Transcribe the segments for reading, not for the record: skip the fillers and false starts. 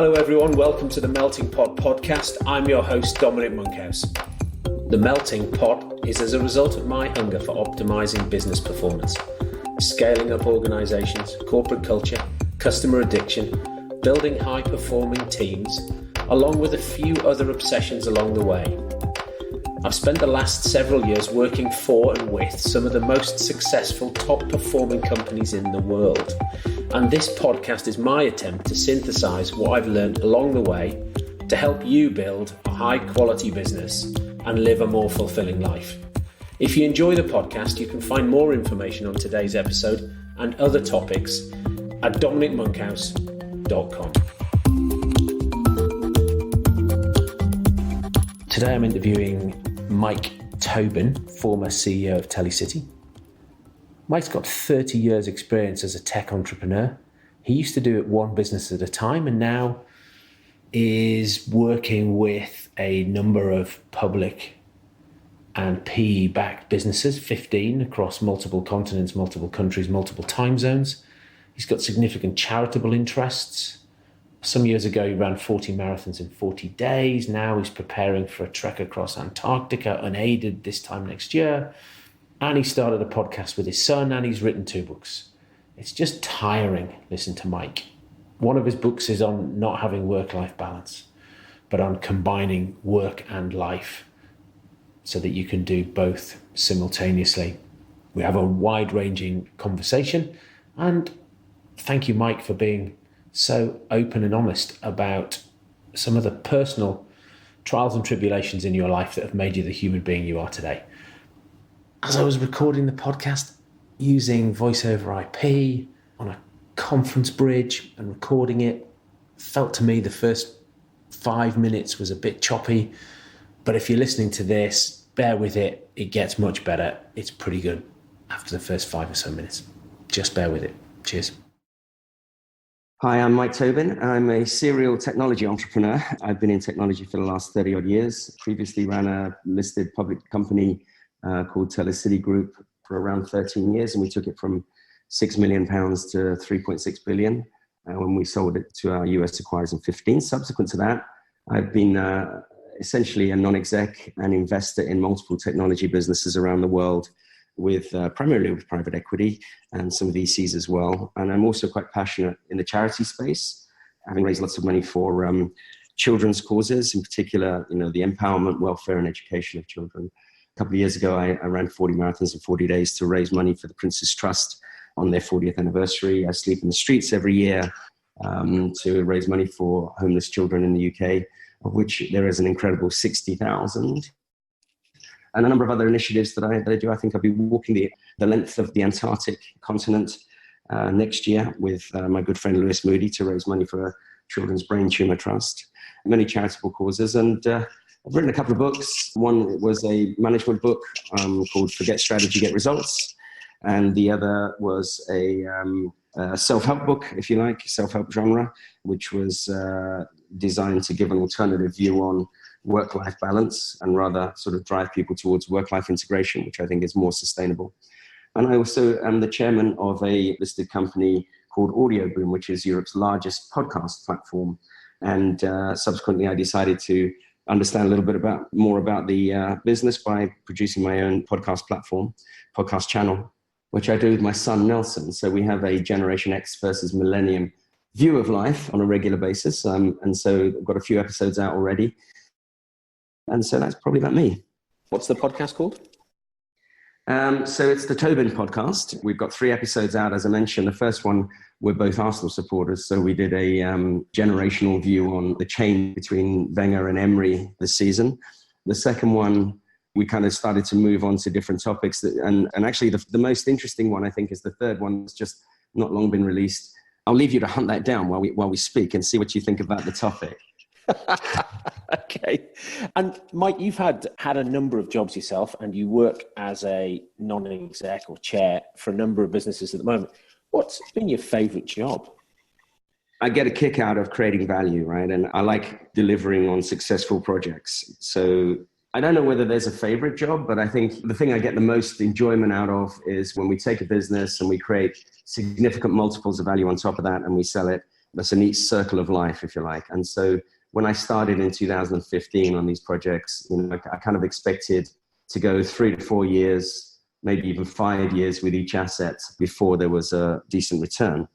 Hello everyone, welcome to the Melting Pot podcast. I'm your host, Dominic Monkhouse. The Melting Pot is as a result of my hunger for optimizing business performance, scaling up organizations, corporate culture, customer addiction, building high-performing teams, along with a few other obsessions along the way. I've spent the last several years working for and with some of the most successful, top-performing companies in the world. And this podcast is my attempt to synthesize what I've learned along the way to help you build a high-quality business and live a more fulfilling life. If you enjoy the podcast, you can find more information on today's episode and other topics at dominicmonkhouse.com. Today I'm interviewing Mike Tobin, former CEO of Telecity. Mike's got 30 years experience as a tech entrepreneur. He used to do it one business at a time and now is working with a number of public and PE-backed businesses, 15 across multiple continents, multiple countries, multiple time zones. He's got significant charitable interests. Some years ago, he ran 40 marathons in 40 days. Now he's preparing for a trek across Antarctica, unaided, this time next year. And he started a podcast with his son, and he's written 2 books. It's just tiring, listen to Mike. One of his books is on not having work-life balance, but on combining work and life so that you can do both simultaneously. We have a wide-ranging conversation, and thank you, Mike, for being so open and honest about some of the personal trials and tribulations in your life that have made you the human being you are today. As I was recording the podcast using voice over IP on a conference bridge and recording it, felt to me the first 5 minutes was a bit choppy, but if you're listening to this, bear with it. It gets much better. It's pretty good after the first 5 or so minutes. Just bear with it. Cheers. Hi, I'm Mike Tobin. I'm a serial technology entrepreneur. I've been in technology for the last 30 odd years. Previously ran a listed public company called Telecity Group for around 13 years, and we took it from £6 million to 3.6 billion when we sold it to our US acquirers in 15. Subsequent to that, I've been essentially a non-exec and investor in multiple technology businesses around the world, with primarily with private equity and some VCs as well. And I'm also quite passionate in the charity space, having raised lots of money for children's causes, in particular, the empowerment, welfare, and education of children. A couple of years ago, I ran 40 marathons in 40 days to raise money for the Prince's Trust on their 40th anniversary. I sleep in the streets every year to raise money for homeless children in the UK, of which there is an incredible 60,000. And a number of other initiatives that I do. I think I'll be walking the length of the Antarctic continent next year with my good friend Lewis Moody to raise money for a Children's Brain Tumor Trust. Many charitable causes. And I've written a couple of books. One was a management book called Forget Strategy, Get Results. And the other was a self-help book, if you like, self-help genre, which was designed to give an alternative view on work-life balance and rather sort of drive people towards work-life integration, which I think is more sustainable. And I also am the chairman of a listed company called Audio Boom, which is Europe's largest podcast platform. And subsequently, I decided to understand a little bit more about the business by producing my own podcast platform, podcast channel, which I do with my son, Nelson. So we have a Generation X versus Millennium view of life on a regular basis. And so I've got a few episodes out already. And so that's probably about me. What's the podcast called? So it's the Tobin podcast. We've got 3 episodes out, as I mentioned. The first one, we're both Arsenal supporters. So we did a generational view on the change between Wenger and Emery this season. The second one, we kind of started to move on to different topics. And actually, the most interesting one, I think, is the third one. It's just not long been released. I'll leave you to hunt that down while we speak and see what you think about the topic. Okay. And Mike, you've had a number of jobs yourself, and you work as a non-exec or chair for a number of businesses at the moment. What's been your favorite job? I get a kick out of creating value, right? And I like delivering on successful projects. So I don't know whether there's a favorite job, but I think the thing I get the most enjoyment out of is when we take a business and we create significant multiples of value on top of that and we sell it that's a neat circle of life, if you like. And so when I started in 2015 on these projects, I kind of expected to go 3 to 4 years, maybe even 5 years with each asset before there was a decent return.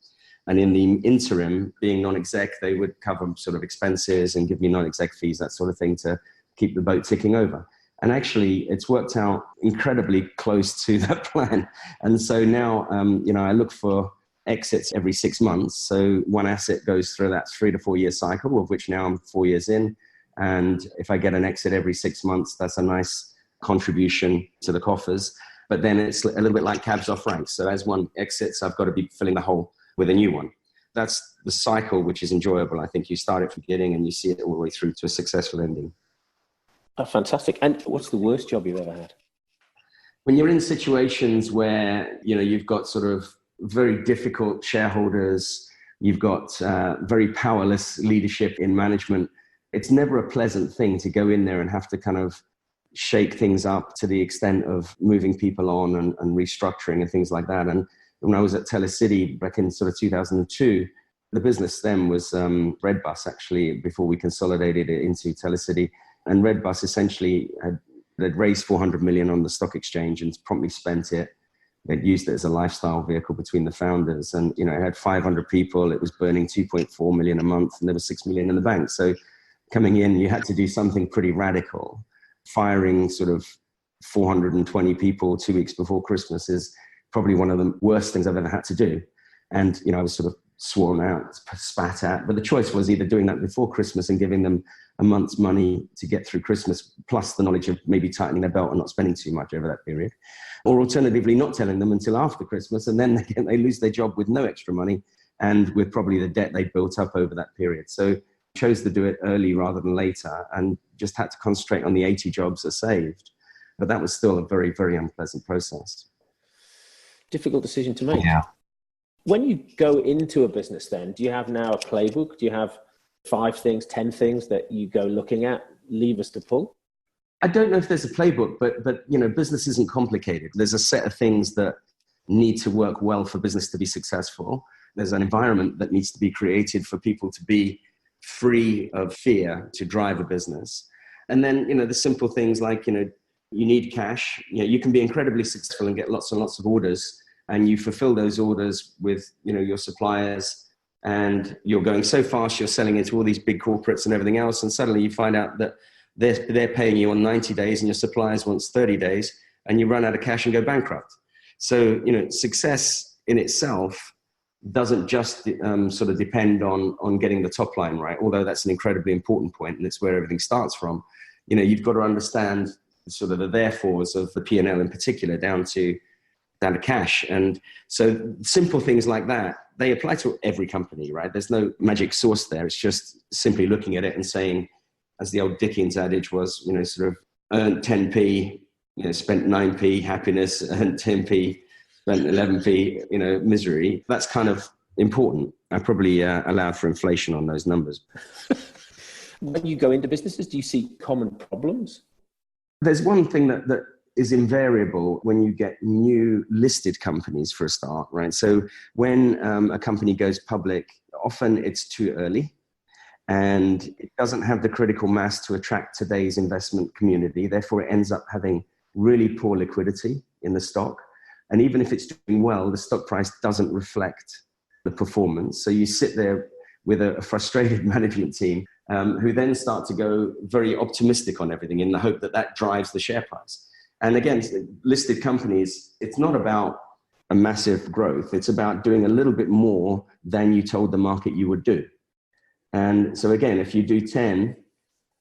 And in the interim, being non-exec, they would cover sort of expenses and give me non-exec fees, that sort of thing, to keep the boat ticking over. And actually, it's worked out incredibly close to that plan. And so now, I look for exits every 6 months. So one asset goes through that 3 to 4 year cycle, of which now I'm 4 years in. And if I get an exit every 6 months, that's a nice contribution to the coffers. But then it's a little bit like cabs off ranks. So as one exits, I've got to be filling the hole with a new one. That's the cycle, which is enjoyable. I think you start it from the beginning and you see it all the way through to a successful ending. Oh, fantastic. And what's the worst job you've ever had? When you're in situations where, you've got sort of very difficult shareholders, you've got very powerless leadership in management, it's never a pleasant thing to go in there and have to kind of shake things up to the extent of moving people on and restructuring and things like that. And when I was at Telecity back in sort of 2002, the business then was Redbus, actually, before we consolidated it into Telecity. And Redbus essentially had raised 400 million on the stock exchange and promptly spent it. They'd used it as a lifestyle vehicle between the founders. And, it had 500 people. It was burning 2.4 million a month, and there was 6 million in the bank. So coming in, you had to do something pretty radical. Firing sort of 420 people 2 weeks before Christmas is probably one of the worst things I've ever had to do. And, I was sort of sworn out, spat at. But the choice was either doing that before Christmas and giving them a month's money to get through Christmas, plus the knowledge of maybe tightening their belt and not spending too much over that period. Or alternatively, not telling them until after Christmas, and then they lose their job with no extra money and with probably the debt they built up over that period. So chose to do it early rather than later, and just had to concentrate on the 80 jobs I saved. But that was still a very, very unpleasant process. Difficult decision to make. Yeah. When you go into a business then, do you have now a playbook? Do you have 5 things, 10 things that you go looking at, levers to pull? I don't know if there's a playbook, but business isn't complicated. There's a set of things that need to work well for business to be successful. There's an environment that needs to be created for people to be free of fear to drive a business. And then, the simple things like, you need cash. You can be incredibly successful and get lots and lots of orders, and you fulfill those orders with, your suppliers, and you're going so fast, you're selling into all these big corporates and everything else. And suddenly you find out that they're paying you on 90 days and your suppliers wants 30 days, and you run out of cash and go bankrupt. So, success in itself doesn't just sort of depend on getting the top line right, although that's an incredibly important point and it's where everything starts from. You've got to understand sort of the therefores of the P&L in particular down to cash. And so simple things like that, they apply to every company, right? There's no magic sauce there. It's just simply looking at it and saying, as the old Dickens adage was, sort of earned 10p, spent 9p, happiness, earned 10p, spent 11p, misery. That's kind of important. I probably allowed for inflation on those numbers. When you go into businesses, do you see common problems? There's one thing that is invariable when you get new listed companies for a start, right? So when a company goes public, often it's too early and it doesn't have the critical mass to attract today's investment community. Therefore, it ends up having really poor liquidity in the stock. And even if it's doing well, the stock price doesn't reflect the performance. So you sit there with a frustrated management team who then start to go very optimistic on everything in the hope that drives the share price. And again, listed companies, it's not about a massive growth. It's about doing a little bit more than you told the market you would do. And so again, if you do 10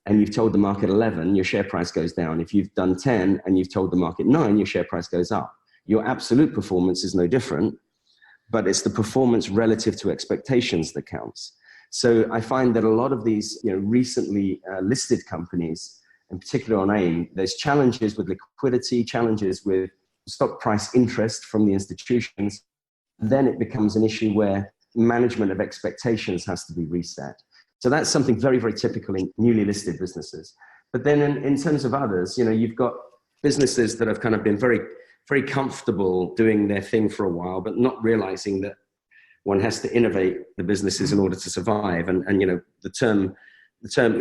and you've told the market 11, your share price goes down. If you've done 10 and you've told the market 9, your share price goes up. Your absolute performance is no different, but it's the performance relative to expectations that counts. So I find that a lot of these recently listed companies, in particular on AIM, there's challenges with liquidity, challenges with stock price interest from the institutions. Then it becomes an issue where management of expectations has to be reset. So that's something very, very typical in newly listed businesses. But then in terms of others, you've got businesses that have kind of been very, very comfortable doing their thing for a while, but not realizing that one has to innovate the businesses in order to survive. And you know, the term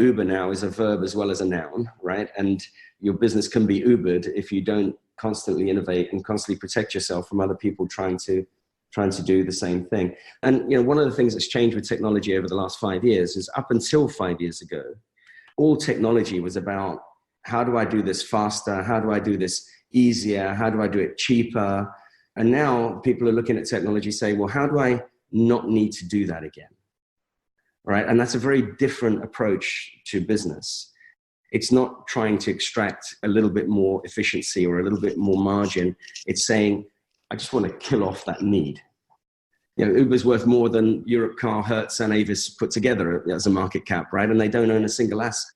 Uber now is a verb as well as a noun, right? And your business can be Ubered if you don't constantly innovate and constantly protect yourself from other people trying to do the same thing. And you know, one of the things that's changed with technology over the last 5 years is, up until 5 years ago, all technology was about, how do I do this faster? How do I do this easier? How do I do it cheaper? And now people are looking at technology saying, well, how do I not need to do that again? Right? And that's a very different approach to business. It's not trying to extract a little bit more efficiency or a little bit more margin. It's saying, I just want to kill off that need. You know, Uber's worth more than Europcar, Hertz, and Avis put together as a market cap, right? And they don't own a single asset.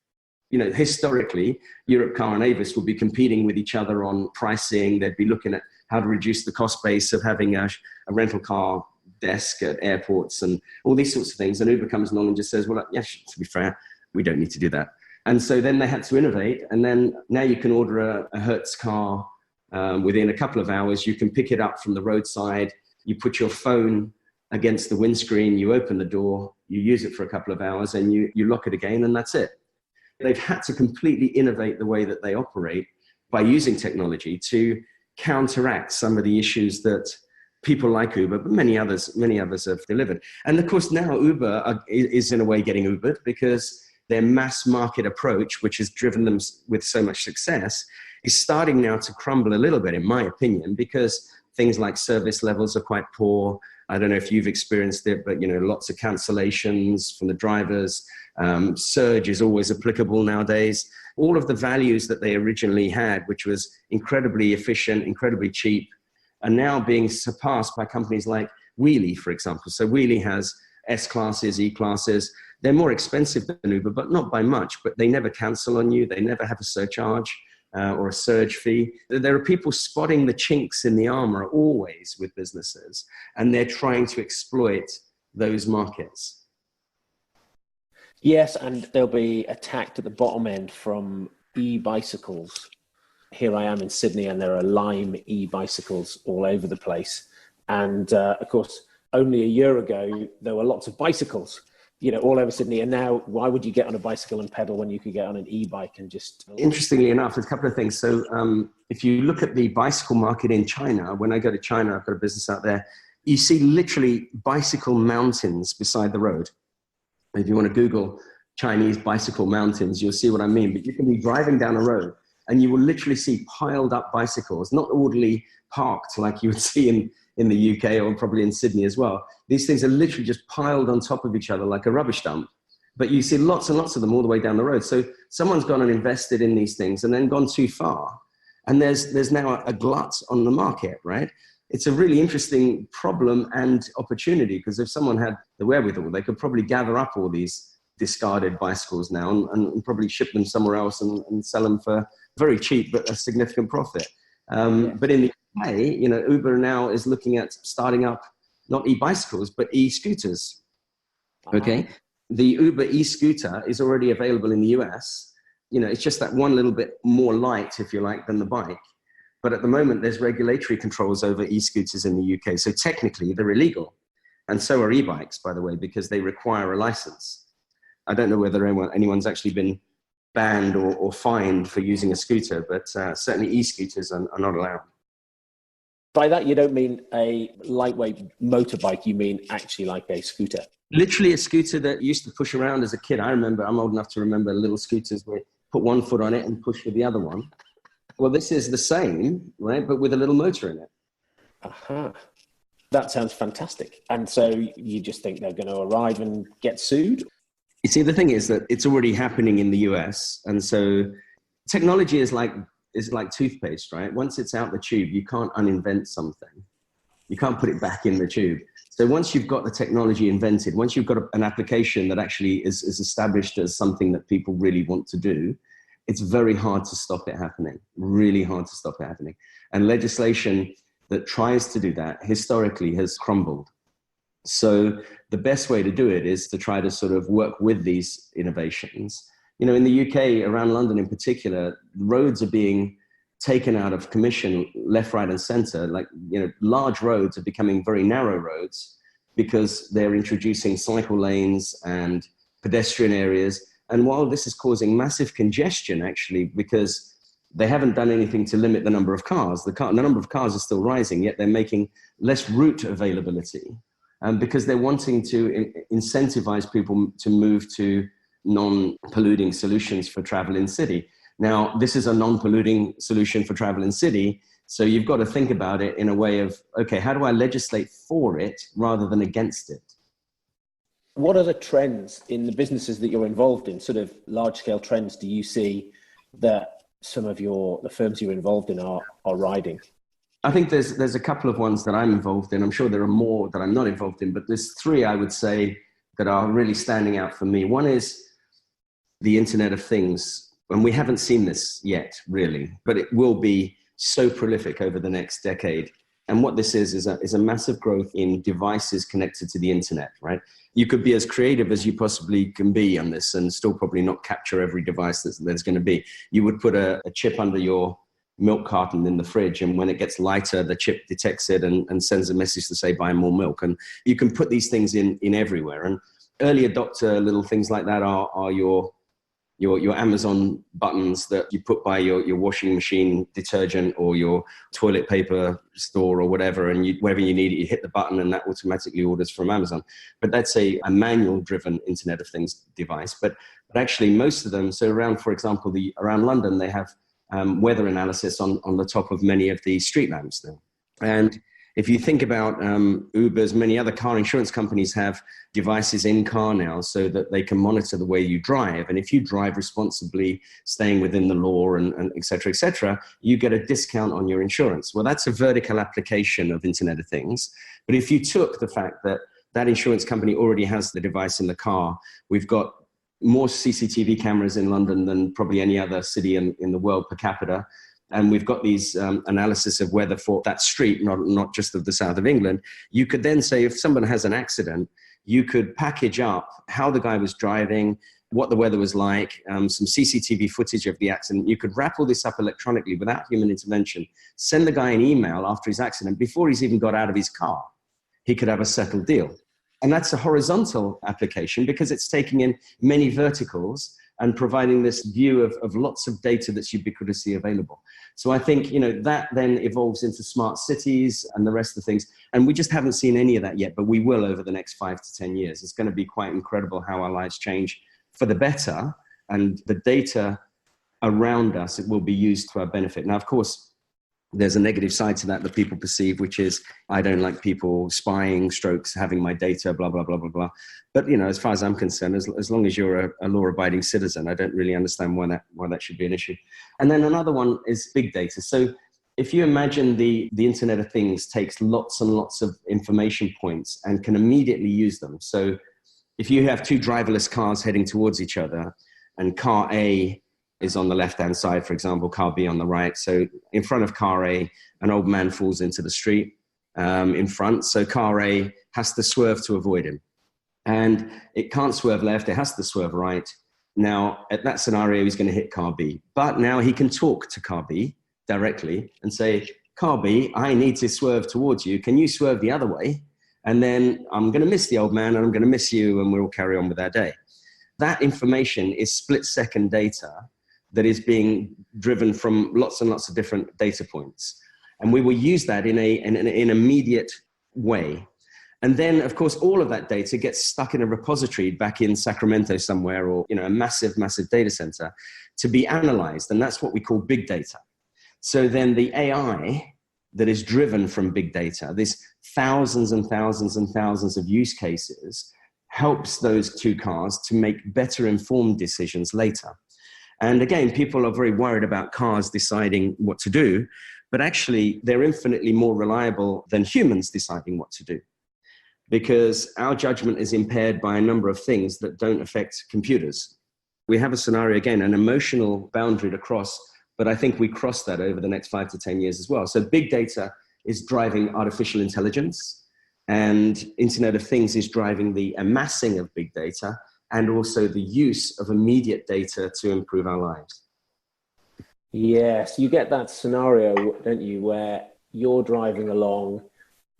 You know, historically, Europcar and Avis would be competing with each other on pricing. They'd be looking at how to reduce the cost base of having a rental car desk at airports and all these sorts of things. And Uber comes along and just says, well, yes, to be fair, we don't need to do that. And so then they had to innovate. And then now you can order a Hertz car within a couple of hours. You can pick it up from the roadside. You put your phone against the windscreen, you open the door, you use it for a couple of hours, and you lock it again, and that's it. They've had to completely innovate the way that they operate by using technology to counteract some of the issues that people like Uber, but many others have delivered. And of course, now Uber is in a way getting Ubered, because their mass market approach, which has driven them with so much success, is starting now to crumble a little bit, in my opinion, because things like service levels are quite poor. I don't know if you've experienced it, but you know, lots of cancellations from the drivers. Surge is always applicable nowadays. All of the values that they originally had, which was incredibly efficient, incredibly cheap, are now being surpassed by companies like Wheelie, for example. So Wheelie has S-classes, E-classes. They're more expensive than Uber, but not by much. But they never cancel on you. They never have a surcharge or a surge fee. There are people spotting the chinks in the armor always with businesses, and they're trying to exploit those markets. Yes, and they'll be attacked at the bottom end from e-bicycles. Here I am in Sydney, and there are Lime e-bicycles all over the place. And of course, only a year ago, there were lots of bicycles, you know, all over Sydney. And now, why would you get on a bicycle and pedal when you could get on an e-bike and just... Interestingly enough, there's a couple of things. So if you look at the bicycle market in China, when I go to China, I've got a business out there, you see literally bicycle mountains beside the road. If you want to Google Chinese bicycle mountains, you'll see what I mean. But you can be driving down a road and you will literally see piled up bicycles, not orderly parked like you would see in the UK or probably in Sydney as well. These things are literally just piled on top of each other like a rubbish dump. But you see lots and lots of them all the way down the road. So someone's gone and invested in these things and then gone too far. And there's now a glut on the market, right? It's a really interesting problem and opportunity, because if someone had the wherewithal, they could probably gather up all these discarded bicycles now and probably ship them somewhere else and sell them for very cheap but a significant profit. But in the UK, you know, Uber now is looking at starting up not e-bicycles but e-scooters. Okay, the Uber e-scooter is already available in the US. You know, it's just that one little bit more light, if you like, than the bike. But at the moment, there's regulatory controls over e-scooters in the UK. So technically, they're illegal. And so are e-bikes, by the way, because they require a license. I don't know whether anyone's actually been banned or fined for using a scooter, but certainly e-scooters are not allowed. By that, you don't mean a lightweight motorbike, you mean actually like a scooter? Literally a scooter that you used to push around as a kid. I'm old enough to remember little scooters where you put one foot on it and push with the other one. Well, this is the same, right? But with a little motor in it. Aha. That sounds fantastic. And so you just think they're going to arrive and get sued? You see, the thing is that it's already happening in the US. And so technology is like toothpaste, right? Once it's out the tube, you can't uninvent something. You can't put it back in the tube. So once you've got the technology invented, once you've got an application that actually is established as something that people really want to do, it's very hard to stop it happening, really hard to stop it happening. And legislation that tries to do that historically has crumbled. So the best way to do it is to try to sort of work with these innovations. You know, in the UK, around London in particular, roads are being taken out of commission left, right, and center. Like, you know, large roads are becoming very narrow roads because they're introducing cycle lanes and pedestrian areas. And while this is causing massive congestion, actually, because they haven't done anything to limit the number of cars, the number of cars is still rising, yet they're making less route availability, because they're wanting to incentivize people to move to non-polluting solutions for travel in city. Now, this is a non-polluting solution for travel in city, so you've got to think about it in a way of, okay, how do I legislate for it rather than against it? What are the trends in the businesses that you're involved in, sort of large-scale trends, do you see that some of the firms you're involved in are riding? I think there's a couple of ones that I'm involved in. I'm sure there are more that I'm not involved in, but there's three I would say that are really standing out for me. One is the Internet of Things, and we haven't seen this yet, really, but it will be so prolific over the next decade. And what this is a massive growth in devices connected to the internet, right? You could be as creative as you possibly can be on this and still probably not capture every device there's going to be. You would put a chip under your milk carton in the fridge, and when it gets lighter, the chip detects it and sends a message to say, buy more milk. And you can put these things in everywhere. And early adopter little things like that are your Amazon buttons that you put by your washing machine detergent or your toilet paper store or whatever, and wherever you need it, you hit the button and that automatically orders from Amazon. But that's a manual-driven Internet of Things device. But actually most of them, so around, for example, around London, they have weather analysis on the top of many of the street lamps now. And if you think about Ubers, many other car insurance companies have devices in car now so that they can monitor the way you drive. And if you drive responsibly, staying within the law and et cetera, you get a discount on your insurance. Well, that's a vertical application of Internet of Things. But if you took the fact that that insurance company already has the device in the car, we've got more CCTV cameras in London than probably any other city in the world per capita. And we've got these analysis of weather for that street, not just of the south of England. You could then say if someone has an accident, you could package up how the guy was driving, what the weather was like, some CCTV footage of the accident. You could wrap all this up electronically without human intervention, send the guy an email after his accident, before he's even got out of his car. He could have a settled deal. And that's a horizontal application because it's taking in many verticals and providing this view of lots of data that's ubiquitously available. So I think, that then evolves into smart cities and the rest of the things. And we just haven't seen any of that yet, but we will over the next 5 to 10 years. It's going to be quite incredible how our lives change for the better, and the data around us, it will be used to our benefit. Now, of course, there's a negative side to that people perceive, which is I don't like people spying, having my data, blah, blah, blah, blah, blah. But, as far as I'm concerned, as long as you're a law-abiding citizen, I don't really understand why that should be an issue. And then another one is big data. So if you imagine the Internet of Things takes lots and lots of information points and can immediately use them. So if you have two driverless cars heading towards each other and car A is on the left-hand side, for example, car B on the right. So in front of car A, an old man falls into the street in front. So car A has to swerve to avoid him. And it can't swerve left, it has to swerve right. Now, at that scenario, he's going to hit car B. But now he can talk to car B directly and say, car B, I need to swerve towards you. Can you swerve the other way? And then I'm going to miss the old man and I'm going to miss you and we'll carry on with our day. That information is split-second data that is being driven from lots and lots of different data points. And we will use that in an immediate way. And then, of course, all of that data gets stuck in a repository back in Sacramento somewhere, or a massive, massive data center to be analyzed. And that's what we call big data. So then the AI that is driven from big data, these thousands and thousands and thousands of use cases, helps those two cars to make better informed decisions later. And again, people are very worried about cars deciding what to do, but actually they're infinitely more reliable than humans deciding what to do, because our judgment is impaired by a number of things that don't affect computers. We have a scenario, again, an emotional boundary to cross, but I think we cross that over the next 5 to 10 years as well. So big data is driving artificial intelligence, and Internet of Things is driving the amassing of big data and also the use of immediate data to improve our lives. Yes, you get that scenario, don't you, where you're driving along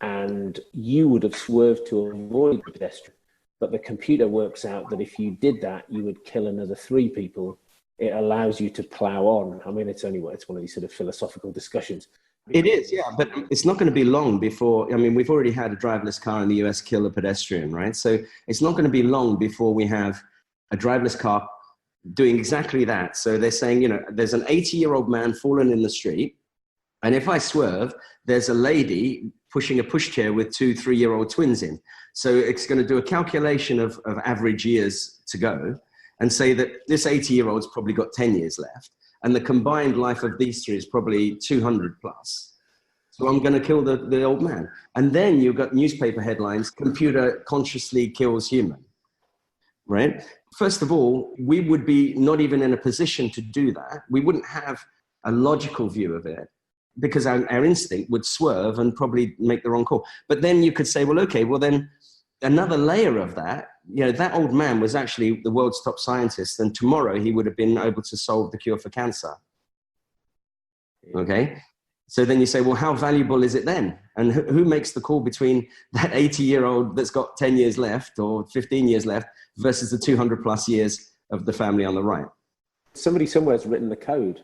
and you would have swerved to avoid the pedestrian. But the computer works out that if you did that, you would kill another 3 people. It allows you to plow on. I mean, it's one of these sort of philosophical discussions. It is, yeah, but it's not going to be long before, I mean, we've already had a driverless car in the US kill a pedestrian, right? So it's not going to be long before we have a driverless car doing exactly that. So they're saying, you know, there's an 80-year-old man fallen in the street, and if I swerve, there's a lady pushing a pushchair with 2 3-year-old twins in. So it's going to do a calculation of average years to go and say that this 80-year-old's probably got 10 years left. And the combined life of these 3 is probably 200 plus. So I'm going to kill the old man. And then you've got newspaper headlines, computer consciously kills human, right? First of all, we would be not even in a position to do that. We wouldn't have a logical view of it because our instinct would swerve and probably make the wrong call. But then you could say, well, okay, well then another layer of that, you know, that old man was actually the world's top scientist, and tomorrow he would have been able to solve the cure for cancer. Okay? So then you say, well, how valuable is it then? And who makes the call between that 80-year-old that's got 10 years left or 15 years left versus the 200 plus years of the family on the right? Somebody somewhere has written the code.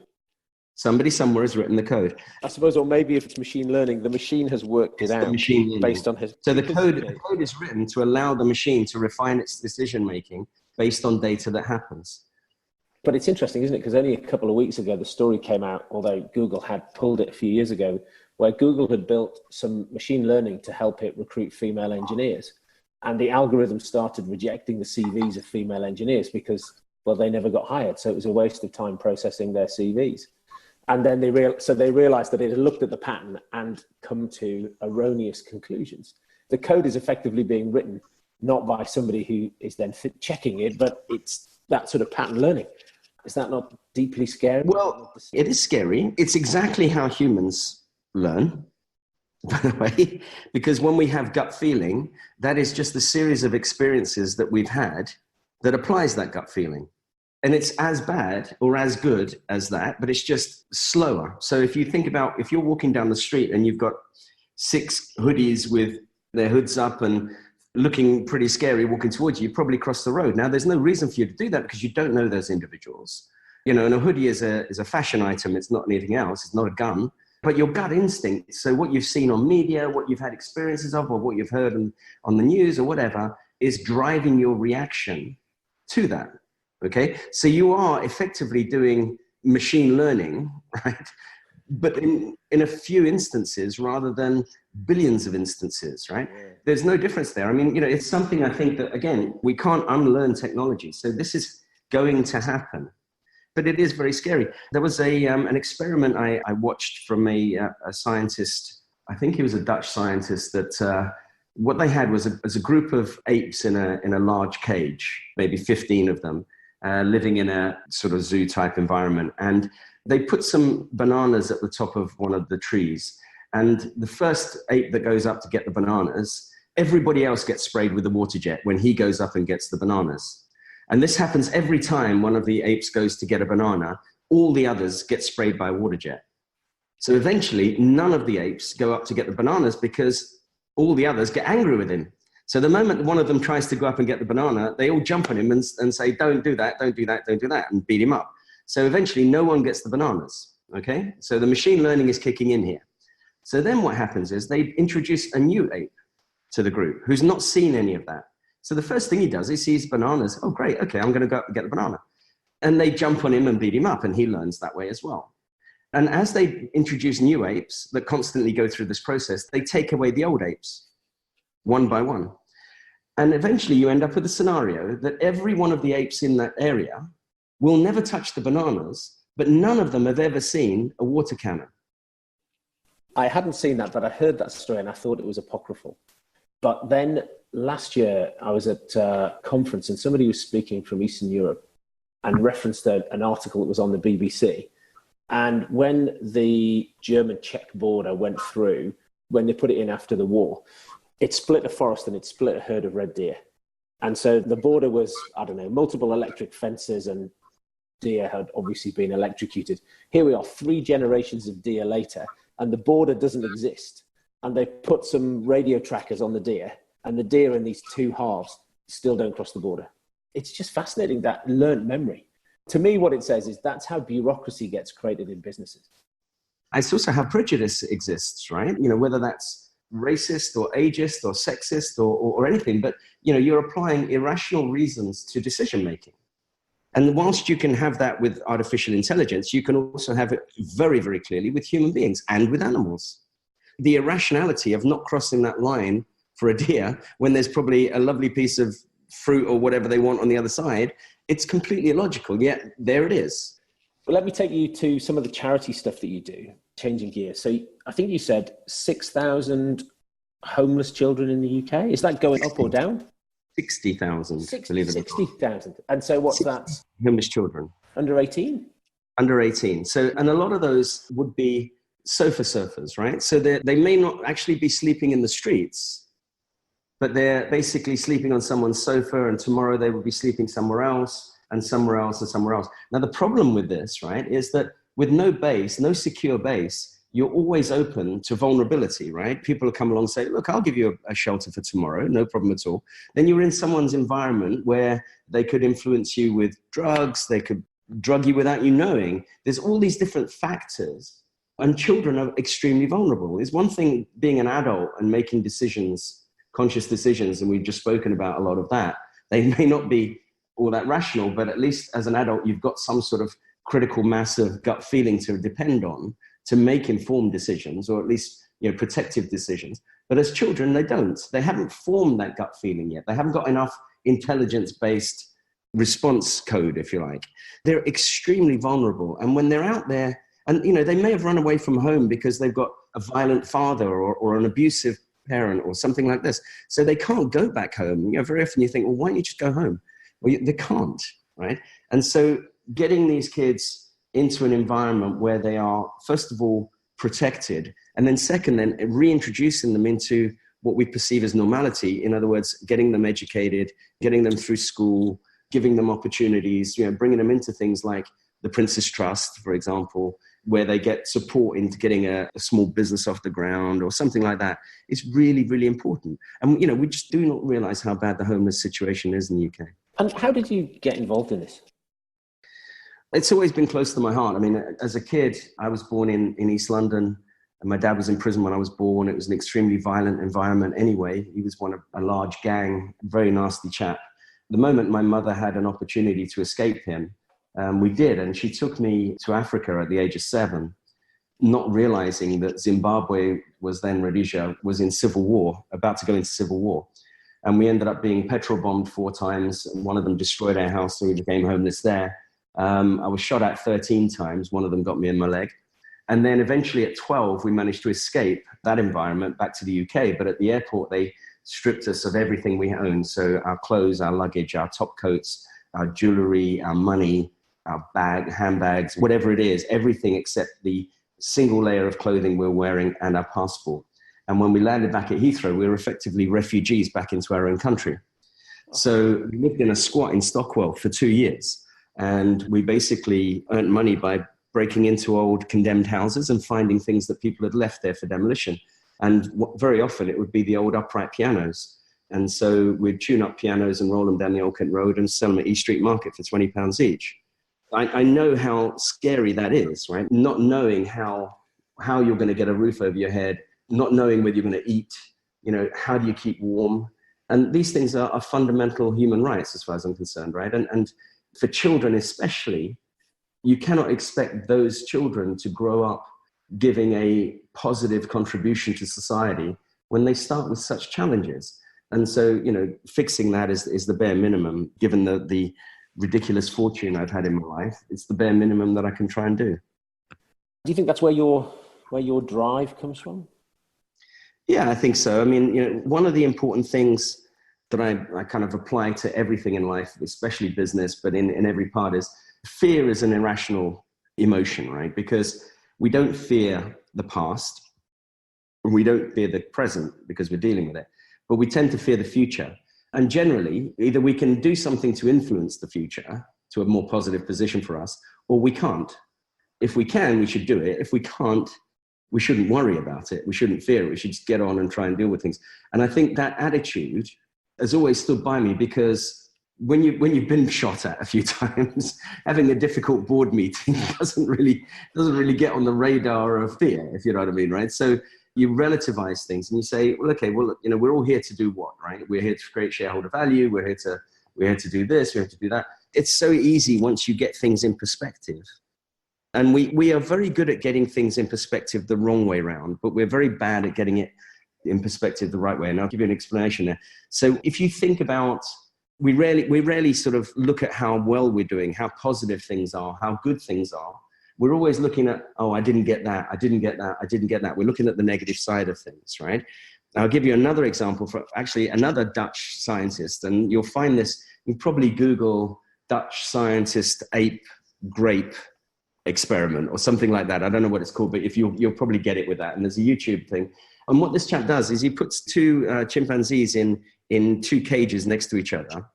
Somebody somewhere has written the code. I suppose, or maybe if it's machine learning, the machine has worked it out based on his... So the code is written to allow the machine to refine its decision-making based on data that happens. But it's interesting, isn't it? Because only a couple of weeks ago, the story came out, although Google had pulled it a few years ago, where Google had built some machine learning to help it recruit female engineers. And the algorithm started rejecting the CVs of female engineers because, well, they never got hired. So it was a waste of time processing their CVs. And then they realized that it had looked at the pattern and come to erroneous conclusions. The code is effectively being written not by somebody who is then checking it, but it's that sort of pattern learning. Is that not deeply scary? Well, it is scary. It's exactly how humans learn, by the way, because when we have gut feeling, that is just a series of experiences that we've had that applies that gut feeling. And it's as bad or as good as that, but it's just slower. So if you think about, if you're walking down the street and you've got 6 hoodies with their hoods up and looking pretty scary walking towards you, you probably cross the road. Now, there's no reason for you to do that because you don't know those individuals. You know, and a hoodie is a fashion item. It's not anything else. It's not a gun. But your gut instinct, so what you've seen on media, what you've had experiences of, or what you've heard on the news or whatever, is driving your reaction to that. Okay, so you are effectively doing machine learning, right? But in a few instances rather than billions of instances, right? Yeah. There's no difference there. I mean, you know, it's something I think that, again, we can't unlearn technology. So this is going to happen, but it is very scary. There was an experiment I watched from a scientist, I think he was a Dutch scientist, that what they had was a group of apes in a large cage, maybe 15 of them, living in a sort of zoo type environment. And they put some bananas at the top of one of the trees. And the first ape that goes up to get the bananas, everybody else gets sprayed with the water jet when he goes up and gets the bananas. And this happens every time one of the apes goes to get a banana, all the others get sprayed by a water jet. So eventually, none of the apes go up to get the bananas because all the others get angry with him. So the moment one of them tries to go up and get the banana, they all jump on him and say, don't do that, don't do that, don't do that, and beat him up. So eventually no one gets the bananas, okay? So the machine learning is kicking in here. So then what happens is they introduce a new ape to the group who's not seen any of that. So the first thing he does, he sees bananas. Oh, great, okay, I'm gonna go up and get the banana. And they jump on him and beat him up, and he learns that way as well. And as they introduce new apes that constantly go through this process, they take away the old apes, one by one. And eventually you end up with a scenario that every one of the apes in that area will never touch the bananas, but none of them have ever seen a water cannon. I hadn't seen that, but I heard that story and I thought it was apocryphal. But then last year I was at a conference and somebody was speaking from Eastern Europe and referenced an article that was on the BBC. And when the German-Czech border went through, when they put it in after the war, it split a forest and it split a herd of red deer. And so the border was, I don't know, multiple electric fences and deer had obviously been electrocuted. Here we are 3 generations of deer later and the border doesn't exist. and they put some radio trackers on the deer, and the deer in these two halves still don't cross the border. It's just fascinating, that learned memory. To me, what it says is that's how bureaucracy gets created in businesses. It's also how prejudice exists, right? Whether that's racist or ageist or sexist or anything, but, you're applying irrational reasons to decision making. And whilst you can have that with artificial intelligence, you can also have it very, very clearly with human beings and with animals. The irrationality of not crossing that line for a deer when there's probably a lovely piece of fruit or whatever they want on the other side, it's completely illogical, yet there it is. Well, let me take you to some of the charity stuff that you do, changing gears. So I think you said 6,000 homeless children in the UK. Is that going up or down? 60,000, believe it or not. 60,000. And so what's that? Homeless children. Under 18? Under 18. So, and a lot of those would be sofa surfers, right? So they may not actually be sleeping in the streets, but they're basically sleeping on someone's sofa, and tomorrow they will be sleeping somewhere else and somewhere else and somewhere else. Now, the problem with this, right, is that with no base, no secure base, you're always open to vulnerability, right? People will come along and say, look, I'll give you a shelter for tomorrow, no problem at all. Then you're in someone's environment where they could influence you with drugs, they could drug you without you knowing. There's all these different factors, and children are extremely vulnerable. It's one thing being an adult and making decisions, conscious decisions, and we've just spoken about a lot of that. They may not be all that rational, but at least as an adult, you've got some sort of critical mass of gut feeling to depend on to make informed decisions, or at least, protective decisions. But as children, they don't. They haven't formed that gut feeling yet. They haven't got enough intelligence-based response code, if you like. They're extremely vulnerable. And when they're out there, and they may have run away from home because they've got a violent father or an abusive parent or something like this. So they can't go back home. Very often you think, well, why don't you just go home? Well, they can't, right? And so getting these kids into an environment where they are, first of all, protected, and then second, then reintroducing them into what we perceive as normality. In other words, getting them educated, getting them through school, giving them opportunities, bringing them into things like the Prince's Trust, for example, where they get support into getting a small business off the ground or something like that. It's really, really important. And, we just do not realize how bad the homeless situation is in the UK. And how did you get involved in this? It's always been close to my heart. I mean, as a kid, I was born in East London, and my dad was in prison when I was born. It was an extremely violent environment anyway. He was one of a large gang, very nasty chap. The moment my mother had an opportunity to escape him, we did. And she took me to Africa at the age of 7, not realizing that Zimbabwe was then Rhodesia, was in civil war, about to go into civil war. And we ended up being petrol bombed 4 times. And one of them destroyed our house, so we became homeless there. I was shot at 13 times. One of them got me in my leg. And then eventually at 12, we managed to escape that environment back to the UK. But at the airport, they stripped us of everything we owned. So our clothes, our luggage, our top coats, our jewelry, our money, our handbags, whatever it is, everything except the single layer of clothing we're wearing and our passport. And when we landed back at Heathrow, we were effectively refugees back into our own country. So we lived in a squat in Stockwell for 2 years. And we basically earned money by breaking into old condemned houses and finding things that people had left there for demolition. And very often it would be the old upright pianos. And so we'd tune up pianos and roll them down the Old Kent Road and sell them at East Street Market for £20 each. I know how scary that is, right? Not knowing how you're going to get a roof over your head, not knowing whether you're going to eat, how do you keep warm? And these things are fundamental human rights as far as I'm concerned, right? And for children especially, you cannot expect those children to grow up giving a positive contribution to society when they start with such challenges. And so, fixing that is the bare minimum, given the ridiculous fortune I've had in my life. It's the bare minimum that I can try and do. Do you think that's where your drive comes from? Yeah, I think so. I mean, one of the important things that I kind of apply to everything in life, especially business, but in every part, is fear is an irrational emotion, right? Because we don't fear the past, we don't fear the present because we're dealing with it, but we tend to fear the future. And generally, either we can do something to influence the future to a more positive position for us, or we can't. If we can, we should do it. If we can't, we shouldn't worry about it. We shouldn't fear it. We should just get on and try and deal with things. And I think that attitude has always stood by me, because when you've been shot at a few times, having a difficult board meeting doesn't really get on the radar of fear, if you know what I mean, right? So you relativize things and you say, well, okay, well, we're all here to do what, right? We're here to create shareholder value. We're here to do this. We're here to do that. It's so easy once you get things in perspective. And we are very good at getting things in perspective the wrong way around, but we're very bad at getting it in perspective the right way. And I'll give you an explanation there. So if you think about, we rarely sort of look at how well we're doing, how positive things are, how good things are. We're always looking at, oh, I didn't get that. I didn't get that. I didn't get that. We're looking at the negative side of things, right? I'll give you another example for actually another Dutch scientist, and you'll find this, you probably Google Dutch scientist ape grape experiment or something like that. I don't know what it's called, but if you'll probably get it with that. And there's a YouTube thing. And what this chap does is he puts two chimpanzees in two cages next to each other.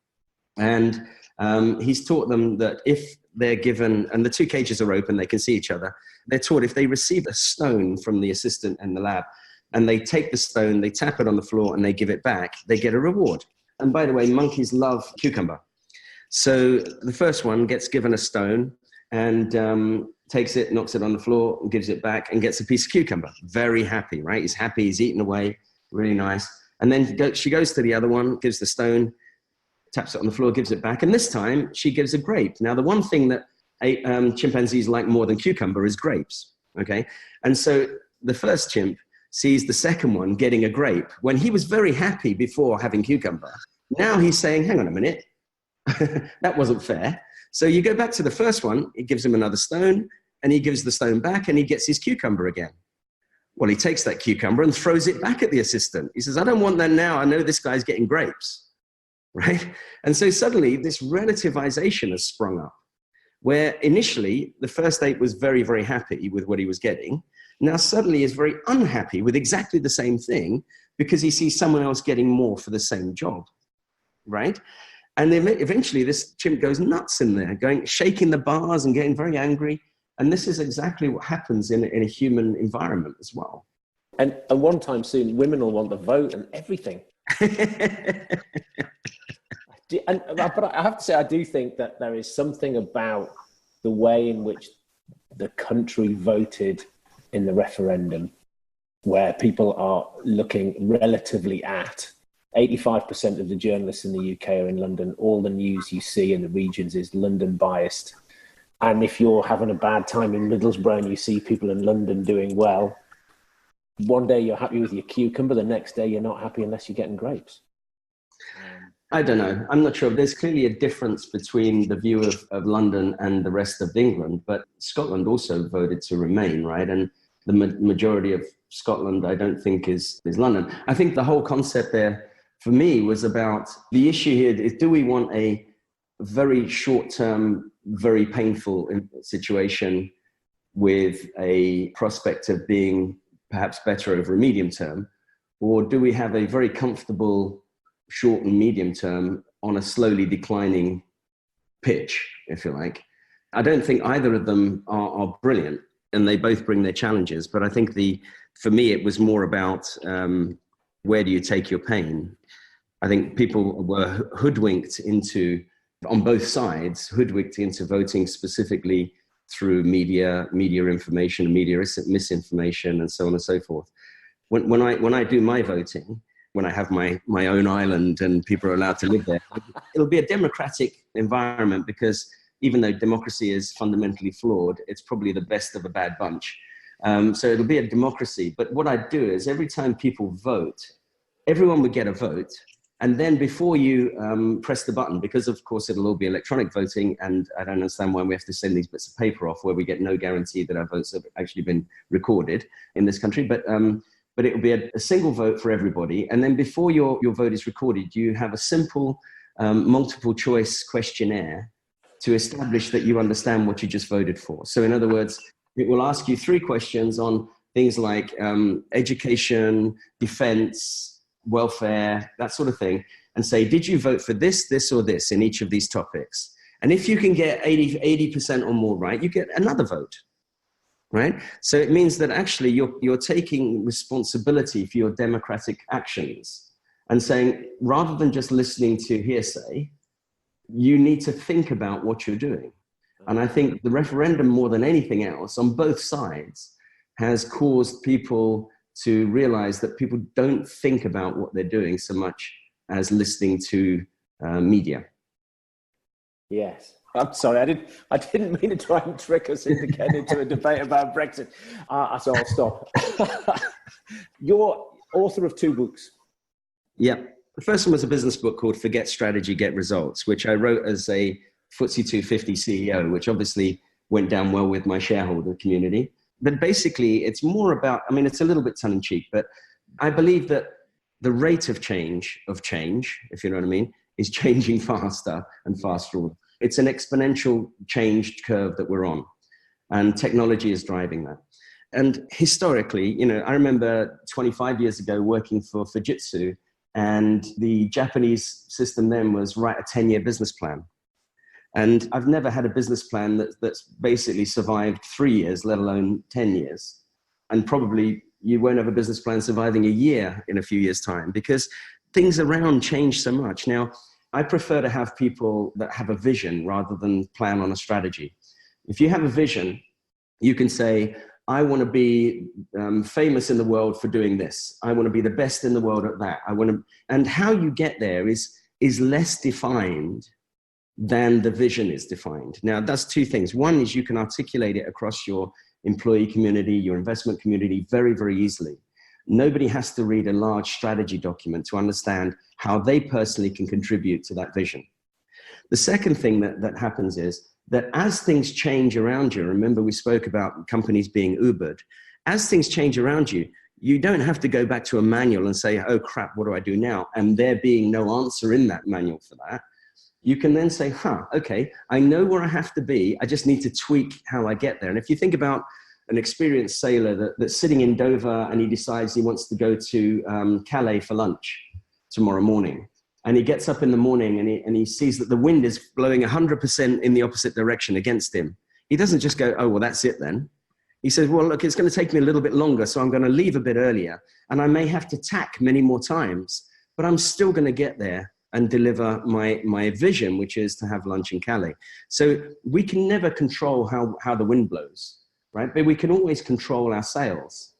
And he's taught them that if they're given, and the two cages are open, they can see each other. They're taught if they receive a stone from the assistant in the lab, and they take the stone, they tap it on the floor, and they give it back, they get a reward. And by the way, monkeys love cucumber. So the first one gets given a stone and takes it, knocks it on the floor, and gives it back, and gets a piece of cucumber. Very happy, right? He's happy, he's eating away, really nice. And then she goes to the other one, gives the stone, taps it on the floor, gives it back. And this time she gives a grape. Now, the one thing that chimpanzees like more than cucumber is grapes, okay? And so the first chimp sees the second one getting a grape when he was very happy before having cucumber. Now he's saying, hang on a minute, that wasn't fair. So you go back to the first one, it gives him another stone, and he gives the stone back, and he gets his cucumber again. Well, he takes that cucumber and throws it back at the assistant. He says, I don't want that now. I know this guy's getting grapes, right? And so suddenly this relativization has sprung up, where initially the first ape was very, very happy with what he was getting. Now suddenly is very unhappy with exactly the same thing because he sees someone else getting more for the same job, right? And then eventually this chimp goes nuts in there, shaking the bars and getting very angry. And this is exactly what happens in a human environment as well. And one time soon, women will want the vote and everything. But I have to say, I do think that there is something about the way in which the country voted in the referendum, where people are looking relatively at 85% of the journalists in the UK are in London. All the news you see in the regions is London biased. And if you're having a bad time in Middlesbrough and you see people in London doing well, one day you're happy with your cucumber, the next day you're not happy unless you're getting grapes. I don't know. I'm not sure. There's clearly a difference between the view of London and the rest of England, but Scotland also voted to remain, right? And the majority of Scotland, I don't think, is London. I think the whole concept there, for me, was about the issue here is, do we want a very short-term, very painful situation with a prospect of being perhaps better over a medium term, or do we have a very comfortable short and medium term on a slowly declining pitch, if you like? I don't think either of them are brilliant, and they both bring their challenges. But I think for me, it was more about where do you take your pain? I think people were hoodwinked into, on both sides, hoodwinked into voting specifically through media information, media misinformation, and so on and so forth. When I do my voting, when I have my own island and people are allowed to live there, it'll be a democratic environment, because even though democracy is fundamentally flawed, it's probably the best of a bad bunch. So it'll be a democracy. But what I do is every time people vote, everyone would get a vote. And then before you press the button, because of course it'll all be electronic voting, and I don't understand why we have to send these bits of paper off where we get no guarantee that our votes have actually been recorded in this country. But it will be a single vote for everybody. And then before your vote is recorded, you have a simple multiple choice questionnaire to establish that you understand what you just voted for. So in other words, it will ask you 3 questions on things like education, defense, welfare, that sort of thing, and say, did you vote for this, this, or this in each of these topics? And if you can get 80% or more right, you get another vote. right? So it means that actually you're taking responsibility for your democratic actions and saying, rather than just listening to hearsay, you need to think about what you're doing. And I think the referendum, more than anything else, on both sides, has caused people to realize that people don't think about what they're doing so much as listening to media. Yes. I'm sorry, I didn't mean to try and trick us into getting into a debate about Brexit. So I'll stop. You're author of 2 books. Yeah. The first one was a business book called Forget Strategy, Get Results, which I wrote as a FTSE 250 CEO, which obviously went down well with my shareholder community. But basically, it's more about, I mean, it's a little bit tongue-in-cheek, but I believe that the rate of change, if you know what I mean, is changing faster and faster. It's an exponential change curve that we're on, and technology is driving that. And historically, you know, I remember 25 years ago working for Fujitsu, and the Japanese system then was write a 10-year business plan. And I've never had a business plan that's basically survived 3 years, let alone 10 years. And probably you won't have a business plan surviving a year in a few years' time, because things around change so much. Now, I prefer to have people that have a vision rather than plan on a strategy. If you have a vision, you can say, I want to be famous in the world for doing this. I want to be the best in the world at that. And how you get there is less defined than the vision is defined. Now, that's 2 things. One is you can articulate it across your employee community, your investment community very, very easily. Nobody has to read a large strategy document to understand how they personally can contribute to that vision. The second thing that happens is that as things change around you, remember we spoke about companies being Ubered, as things change around you, you don't have to go back to a manual and say, oh crap, what do I do now? And there being no answer in that manual for that. You can then say, okay, I know where I have to be. I just need to tweak how I get there. And if you think about an experienced sailor that's sitting in Dover and he decides he wants to go to Calais for lunch tomorrow morning. And he gets up in the morning and he sees that the wind is blowing 100% in the opposite direction against him. He doesn't just go, oh, well, that's it then. He says, well, look, it's going to take me a little bit longer, so I'm going to leave a bit earlier. And I may have to tack many more times, but I'm still going to get there and deliver my vision, which is to have lunch in Calais. So we can never control how the wind blows, right? But we can always control our sails.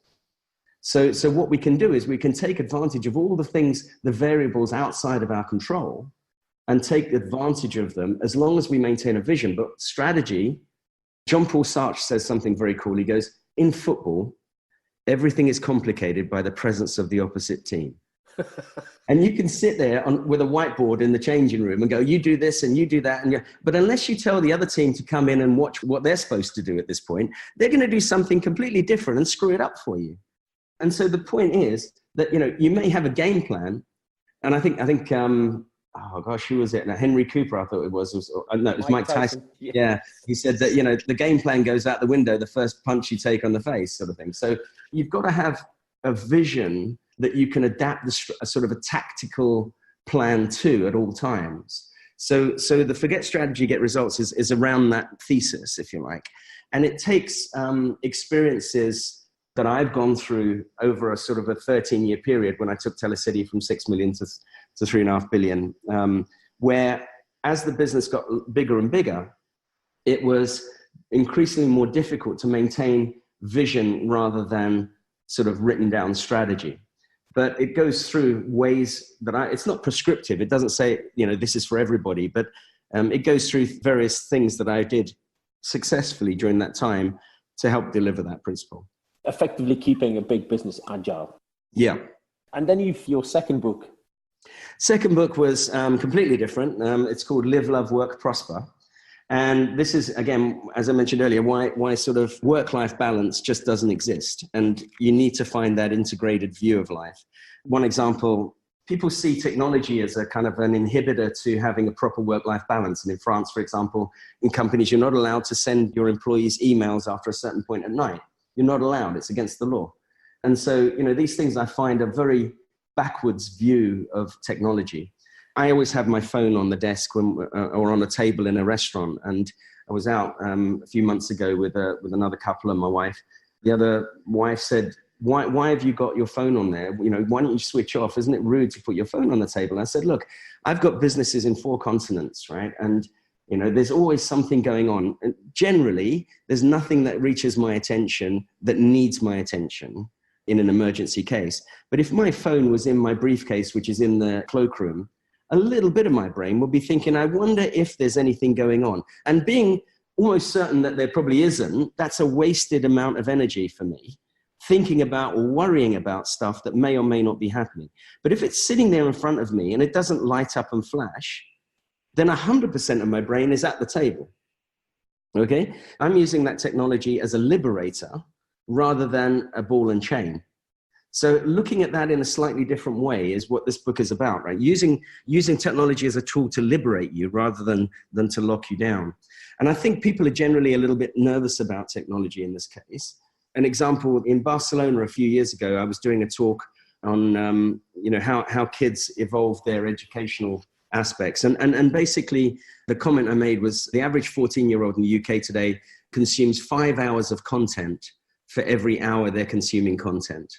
So what we can do is we can take advantage of all the things, the variables outside of our control, and take advantage of them as long as we maintain a vision. But strategy, John Paul Sartre says something very cool. He goes, in football, everything is complicated by the presence of the opposite team. And you can sit there with a whiteboard in the changing room and go, you do this and you do that. But unless you tell the other team to come in and watch what they're supposed to do at this point, they're going to do something completely different and screw it up for you. And so the point is that, you know, you may have a game plan. And I think oh gosh, who was it? No, Henry Cooper, I thought it was Mike Tyson. Yeah. He said that, you know, the game plan goes out the window the first punch you take on the face, sort of thing. So you've got to have a vision that you can adapt a sort of a tactical plan to at all times. So the Forget Strategy, Get Results is around that thesis, if you like. And it takes experiences that I've gone through over a sort of a 13-year period when I took Telecity from 6 million to 3.5 billion, where as the business got bigger and bigger, it was increasingly more difficult to maintain vision rather than sort of written down strategy. But it goes through ways that it's not prescriptive. It doesn't say, you know, this is for everybody, but it goes through various things that I did successfully during that time to help deliver that principle. Effectively keeping a big business agile. Yeah. And then your second book. Second book was completely different. It's called Live, Love, Work, Prosper. And this is, again, as I mentioned earlier, why sort of work-life balance just doesn't exist. And you need to find that integrated view of life. One example, people see technology as a kind of an inhibitor to having a proper work-life balance. And in France, for example, in companies, you're not allowed to send your employees emails after a certain point at night. You're not allowed. It's against the law. And so, you know, these things I find a very backwards view of technology. I always have my phone on the desk or on a table in a restaurant. And I was out a few months ago with another couple and my wife. The other wife said, why have you got your phone on there? Why don't you switch off? Isn't it rude to put your phone on the table? And I said, look, I've got businesses in 4 continents, right? And, there's always something going on. And generally, there's nothing that reaches my attention that needs my attention in an emergency case. But if my phone was in my briefcase, which is in the cloakroom, a little bit of my brain would be thinking, I wonder if there's anything going on. And being almost certain that there probably isn't, that's a wasted amount of energy for me, thinking about or worrying about stuff that may or may not be happening. But if it's sitting there in front of me and it doesn't light up and flash, then 100% of my brain is at the table. Okay? I'm using that technology as a liberator rather than a ball and chain. So looking at that in a slightly different way is what this book is about, right? Using technology as a tool to liberate you rather than to lock you down. And I think people are generally a little bit nervous about technology in this case. An example, in Barcelona a few years ago, I was doing a talk on how kids evolve their educational aspects. And basically the comment I made was the average 14-year-old in the UK today consumes 5 hours of content for every hour they're consuming content.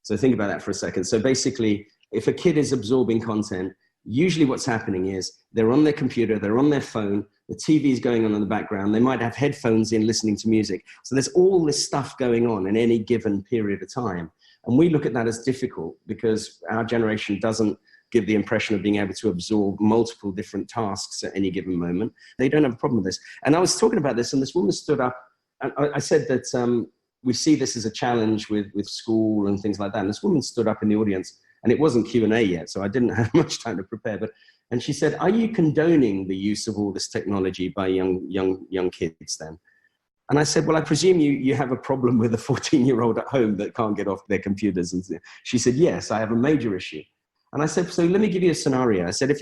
So think about that for a second. So basically, if a kid is absorbing content, usually what's happening is they're on their computer, they're on their phone, the TV is going on in the background, they might have headphones in listening to music. So there's all this stuff going on in any given period of time. And we look at that as difficult because our generation doesn't give the impression of being able to absorb multiple different tasks at any given moment. They don't have a problem with this. And I was talking about this and this woman stood up and I said that we see this as a challenge with school and things like that. And this woman stood up in the audience and it wasn't Q&A yet, so I didn't have much time to prepare. And she said, are you condoning the use of all this technology by young kids then? And I said, well, I presume you have a problem with a 14-year-old at home that can't get off their computers. And she said, yes, I have a major issue. And I said, so let me give you a scenario. I said,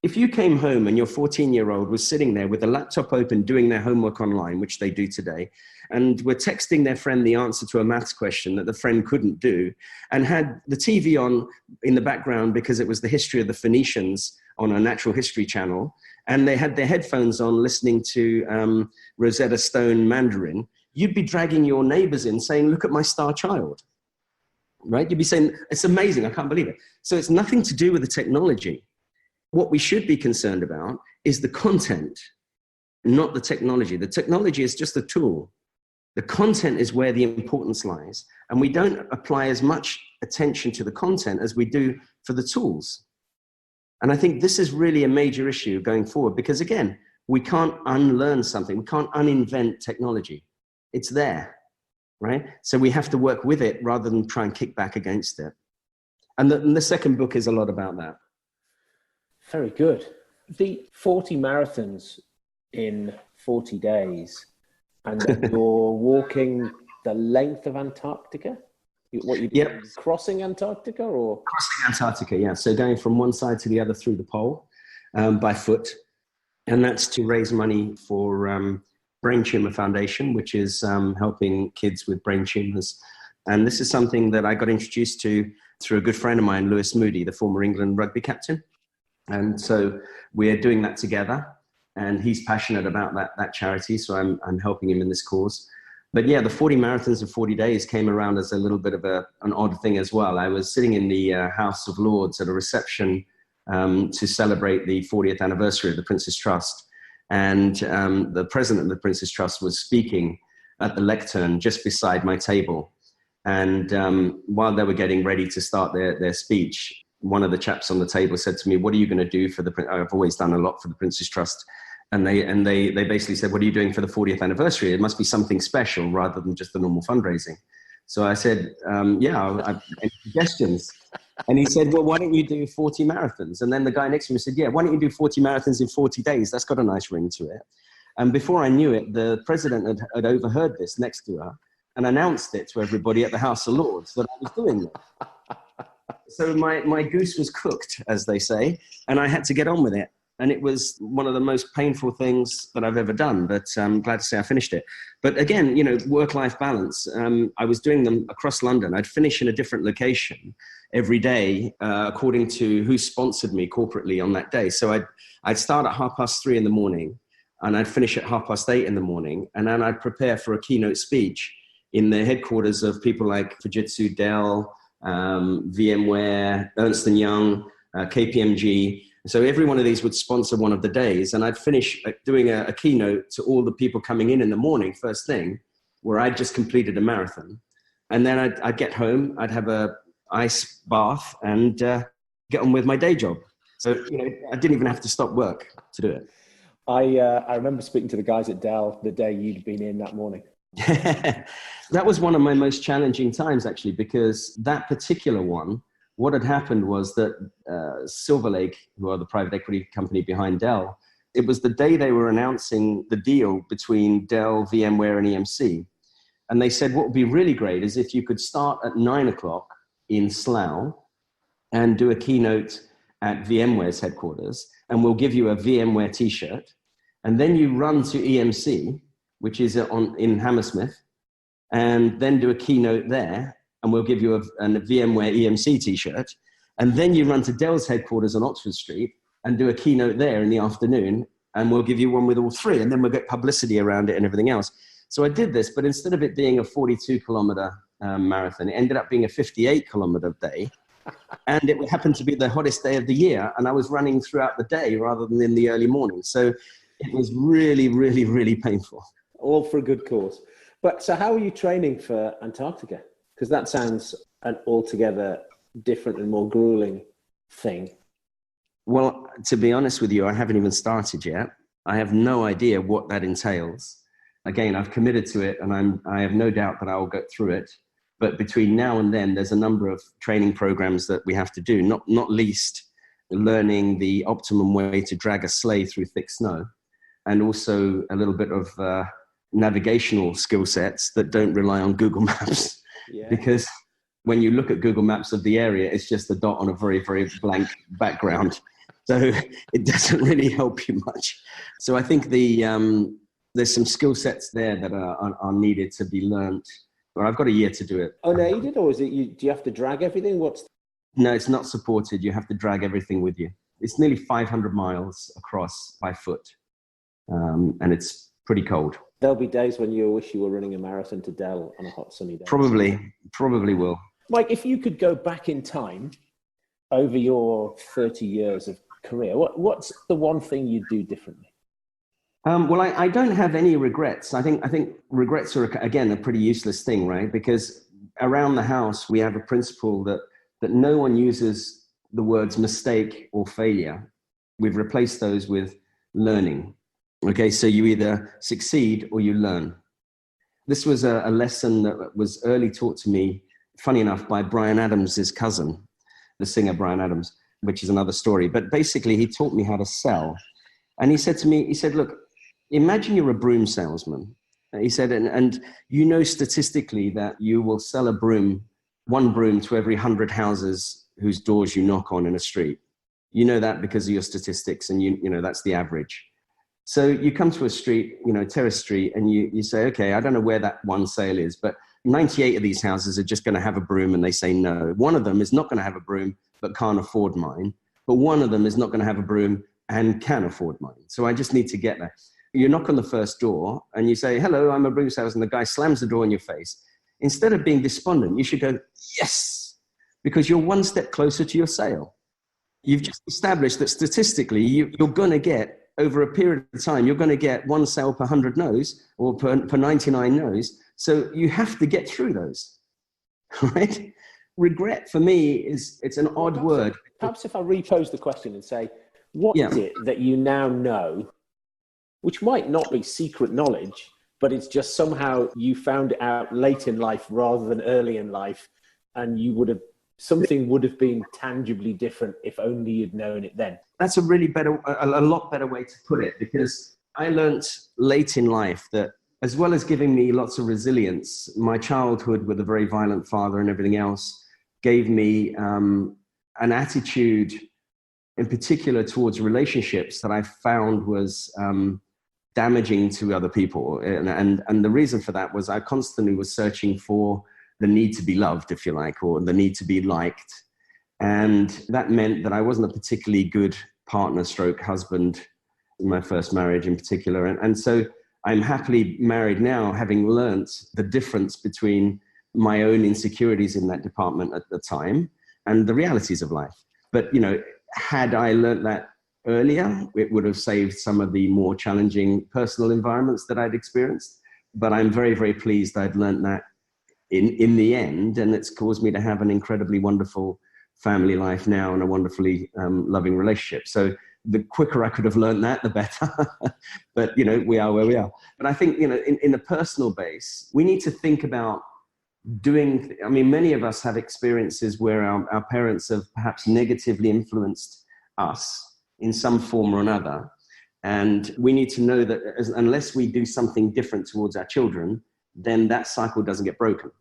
if you came home and your 14-year-old was sitting there with a laptop open doing their homework online, which they do today, and were texting their friend the answer to a maths question that the friend couldn't do, and had the TV on in the background because it was the history of the Phoenicians on a natural history channel, and they had their headphones on listening to Rosetta Stone Mandarin, you'd be dragging your neighbors in saying, look at my star child. Right? You'd be saying, it's amazing, I can't believe it. So it's nothing to do with the technology. What we should be concerned about is the content, not the technology. The technology is just a tool. The content is where the importance lies. And we don't apply as much attention to the content as we do for the tools. And I think this is really a major issue going forward because, again, we can't unlearn something. We can't uninvent technology. It's there. Right? So we have to work with it rather than try and kick back against it. And the second book is a lot about that. Very good. The 40 marathons in 40 days, and then you're walking the length of Antarctica? Yep. Crossing Antarctica or? Crossing Antarctica, yeah. So going from one side to the other through the pole by foot. And that's to raise money for Brain Tumor Foundation, which is helping kids with brain tumors. And this is something that I got introduced to through a good friend of mine, Lewis Moody, the former England rugby captain. And so we're doing that together. And he's passionate about that charity, so I'm helping him in this cause. But yeah, the 40 marathons of 40 days came around as a little bit of an odd thing as well. I was sitting in the House of Lords at a reception to celebrate the 40th anniversary of the Prince's Trust. And the president of the Prince's Trust was speaking at the lectern just beside my table. And while they were getting ready to start their speech, one of the chaps on the table said to me, what are you going to do for the Prince? I've always done a lot for the Prince's Trust. And they basically said, what are you doing for the 40th anniversary? It must be something special rather than just the normal fundraising. So I said, I've any suggestions? And he said, well, why don't you do 40 marathons? And then the guy next to me said, yeah, why don't you do 40 marathons in 40 days? That's got a nice ring to it. And before I knew it, the president had overheard this next to her and announced it to everybody at the House of Lords that I was doing it. So my goose was cooked, as they say, and I had to get on with it. And it was one of the most painful things that I've ever done, but I'm glad to say I finished it. But again, work-life balance. I was doing them across London. I'd finish in a different location every day, according to who sponsored me corporately on that day. So I'd start at 3:30 in the morning, and I'd finish at 8:30 in the morning. And then I'd prepare for a keynote speech in the headquarters of people like Fujitsu, Dell, VMware, Ernst & Young, KPMG. So every one of these would sponsor one of the days. And I'd finish doing a keynote to all the people coming in the morning, first thing, where I'd just completed a marathon. And then I'd get home, I'd have a ice bath and get on with my day job. So, I didn't even have to stop work to do it. I remember speaking to the guys at Dell the day you'd been in that morning. That was one of my most challenging times, actually, because that particular one, what had happened was that Silver Lake, who are the private equity company behind Dell, it was the day they were announcing the deal between Dell, VMware, and EMC. And they said, what would be really great is if you could start at 9:00 in Slough and do a keynote at VMware's headquarters, and we'll give you a VMware t-shirt. And then you run to EMC, which is in Hammersmith, and then do a keynote there, and we'll give you a VMware EMC t-shirt. And then you run to Dell's headquarters on Oxford Street and do a keynote there in the afternoon, and we'll give you one with all three, and then we'll get publicity around it and everything else. So I did this, but instead of it being a 42-kilometer marathon, it ended up being a 58-kilometer day. And it happened to be the hottest day of the year, and I was running throughout the day rather than in the early morning. So it was really, really, really painful. All for a good cause. But so how are you training for Antarctica? Because that sounds an altogether different and more grueling thing. Well, to be honest with you, I haven't even started yet. I have no idea what that entails. Again, I've committed to it, and I have no doubt that I will go through it. But between now and then, there's a number of training programs that we have to do, not least learning the optimum way to drag a sleigh through thick snow, and also a little bit of navigational skill sets that don't rely on Google Maps. Yeah. Because when you look at Google Maps of the area, it's just a dot on a very, very blank background. So it doesn't really help you much. So I think there's some skill sets there that are needed to be learned. Or I've got a year to do it. Unaided, or is it do you have to drag everything? No, it's not supported. You have to drag everything with you. It's nearly 500 miles across by foot, and it's pretty cold. There'll be days when you wish you were running a marathon to Dell on a hot sunny day. Probably will. Mike, if you could go back in time over your 30 years of career, what's the one thing you'd do differently? Well, I don't have any regrets. I think regrets are, again, a pretty useless thing, right? Because around the house, we have a principle that no one uses the words mistake or failure. We've replaced those with learning. Okay, so you either succeed or you learn. This was a lesson that was early taught to me, funny enough, by Bryan Adams' cousin, the singer Bryan Adams, which is another story. But basically, he taught me how to sell. And he said to me, look, imagine you're a broom salesman. He said, and you know statistically that you will sell one broom to every 100 houses whose doors you knock on in a street. You know that because of your statistics, and you know that's the average. So you come to a street, Terrace Street, and you say, okay, I don't know where that one sale is, but 98 of these houses are just going to have a broom, and they say no. One of them is not going to have a broom but can't afford mine, but one of them is not going to have a broom and can afford mine. So I just need to get there. You knock on the first door and you say, hello, I'm a broom salesman, and the guy slams the door in your face. Instead of being despondent, you should go, yes, because you're one step closer to your sale. You've just established that statistically, you're going to get, over a period of time, you're going to get one sale per 100 no's or per 99 no's. So you have to get through those, right? Regret for me it's an odd word. Perhaps if I repose the question and say, what is it that you now know, which might not be secret knowledge, but it's just somehow you found it out late in life rather than early in life, and something would have been tangibly different if only you'd known it then? That's a lot better way to put it, because I learned late in life that as well as giving me lots of resilience, my childhood with a very violent father and everything else gave me an attitude in particular towards relationships, that I found was damaging to other people. And the reason for that was I constantly was searching for the need to be loved, if you like, or the need to be liked. And that meant that I wasn't a particularly good partner stroke husband in my first marriage in particular. And so I'm happily married now, having learnt the difference between my own insecurities in that department at the time and the realities of life. But, had I learnt that earlier, it would have saved some of the more challenging personal environments that I'd experienced. But I'm very, very pleased I'd learnt that in the end, and it's caused me to have an incredibly wonderful family life now and a wonderfully loving relationship. So the quicker I could have learned that, the better. But, we are where we are. But I think, in a personal base, we need to think about many of us have experiences where our parents have perhaps negatively influenced us in some form or another. And we need to know that unless we do something different towards our children, then that cycle doesn't get broken.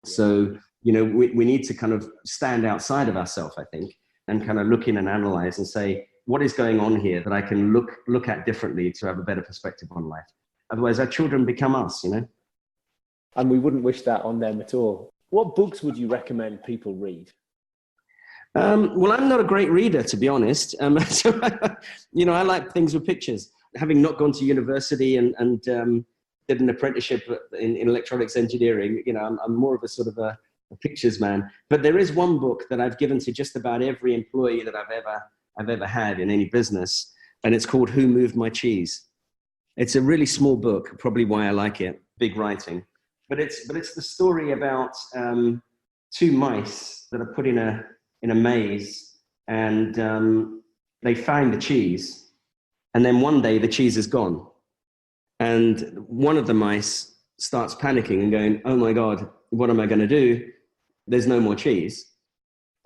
So, we need to kind of stand outside of ourselves, I think, and kind of look in and analyze and say, what is going on here that I can look at differently to have a better perspective on life? Otherwise, our children become us, And we wouldn't wish that on them at all. What books would you recommend people read? Well, I'm not a great reader, to be honest. So, I like things with pictures. Having not gone to university and did an apprenticeship in electronics engineering, I'm more of a sort of a pictures man. But there is one book that I've given to just about every employee that I've ever had in any business, and it's called Who Moved My Cheese? It's a really small book, probably why I like it, big writing. But it's the story about two mice that are put in a maze, and they find the cheese, and then one day the cheese is gone, and one of the mice starts panicking and going, "Oh my God, what am I going to do? There's no more cheese,"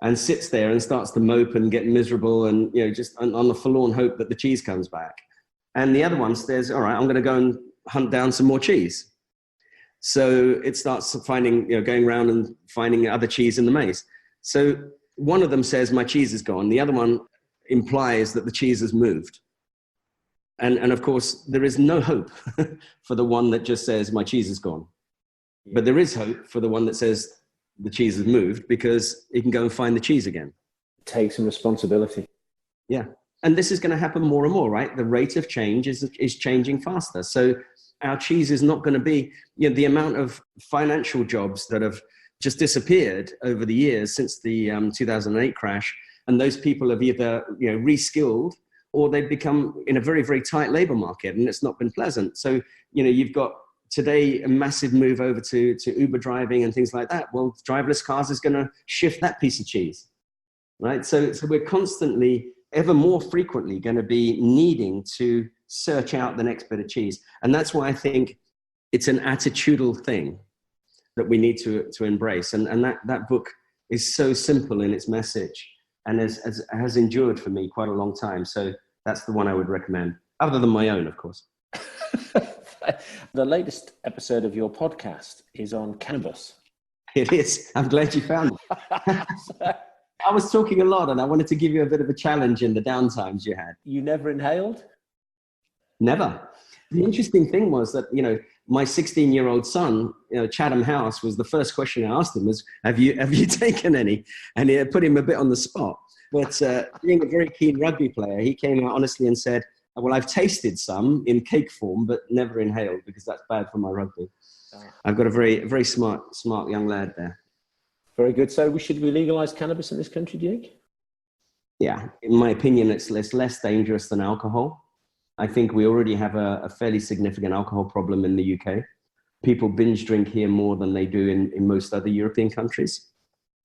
and sits there and starts to mope and get miserable and just on the forlorn hope that the cheese comes back. And the other one says, "All right, I'm going to go and hunt down some more cheese." So it starts finding, going around and finding other cheese in the maze. So one of them says, "My cheese is gone." The other one implies that the cheese has moved. And of course, there is no hope for the one that just says, "My cheese is gone." Yeah. But there is hope for the one that says the cheese has moved, because he can go and find the cheese again. Take some responsibility. Yeah. And this is going to happen more and more, right? The rate of change is changing faster. So our cheese is not going to be, the amount of financial jobs that have just disappeared over the years since the 2008 crash. And those people have either, reskilled, or they've become in a very, very tight labor market, and it's not been pleasant. So, you've got today a massive move over to Uber driving and things like that. Well, driverless cars is going to shift that piece of cheese, right? So we're constantly, ever more frequently, going to be needing to search out the next bit of cheese. And that's why I think it's an attitudinal thing that we need to embrace. And that book is so simple in its message, and has endured for me quite a long time. So that's the one I would recommend, other than my own, of course. The latest episode of your podcast is on cannabis. It is. I'm glad you found it. I was talking a lot, and I wanted to give you a bit of a challenge in the downtimes you had. You never inhaled? Never. The interesting thing was that, my 16-year-old son, Chatham House, was the first question I asked him was, have you taken any? And it put him a bit on the spot. But being a very keen rugby player, he came out honestly and said, "Well, I've tasted some in cake form, but never inhaled, because that's bad for my rugby." I've got a very, very smart young lad there. Very good. So should we legalize cannabis in this country, do you think? Yeah, in my opinion, it's less dangerous than alcohol. I think we already have a fairly significant alcohol problem in the UK. People binge drink here more than they do in most other European countries.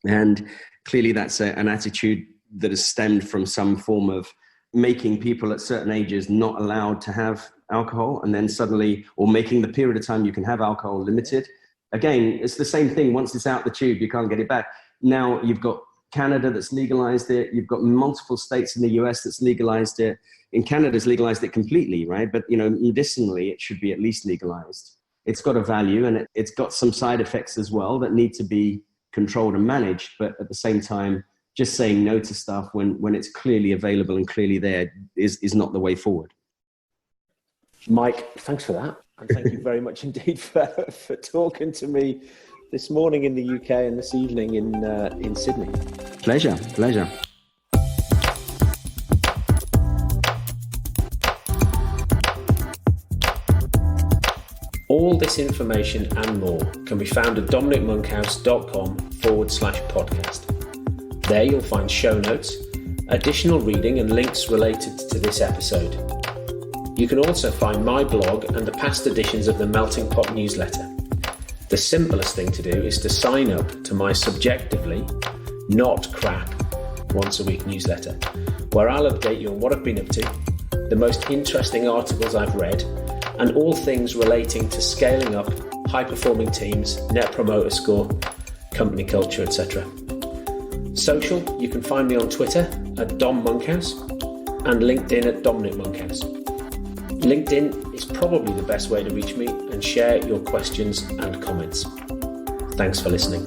And clearly that's an attitude that has stemmed from some form of making people at certain ages not allowed to have alcohol, and then suddenly, or making the period of time you can have alcohol limited. Again, it's the same thing. Once it's out the tube, you can't get it back. Now you've got Canada that's legalized it. You've got multiple states in the US that's legalized it. In Canada's legalized it completely, right? But, medicinally, it should be at least legalized. It's got a value, and it's got some side effects as well that need to be controlled and managed. But at the same time, just saying no to stuff when it's clearly available and clearly there is not the way forward. Mike, thanks for that. And thank you very much indeed for talking to me this morning in the UK and this evening in Sydney. Pleasure. All this information and more can be found at dominicmonkhouse.com/podcast. There you'll find show notes, additional reading and links related to this episode. You can also find my blog and the past editions of the Melting Pot newsletter. The simplest thing to do is to sign up to my subjectively not crap once a week newsletter, where I'll update you on what I've been up to, the most interesting articles I've read, and all things relating to scaling up, high-performing teams, net promoter score, company culture, etc. Social, you can find me on Twitter at Dom Monkhouse and LinkedIn at Dominic Monkhouse. LinkedIn is probably the best way to reach me and share your questions and comments. Thanks for listening.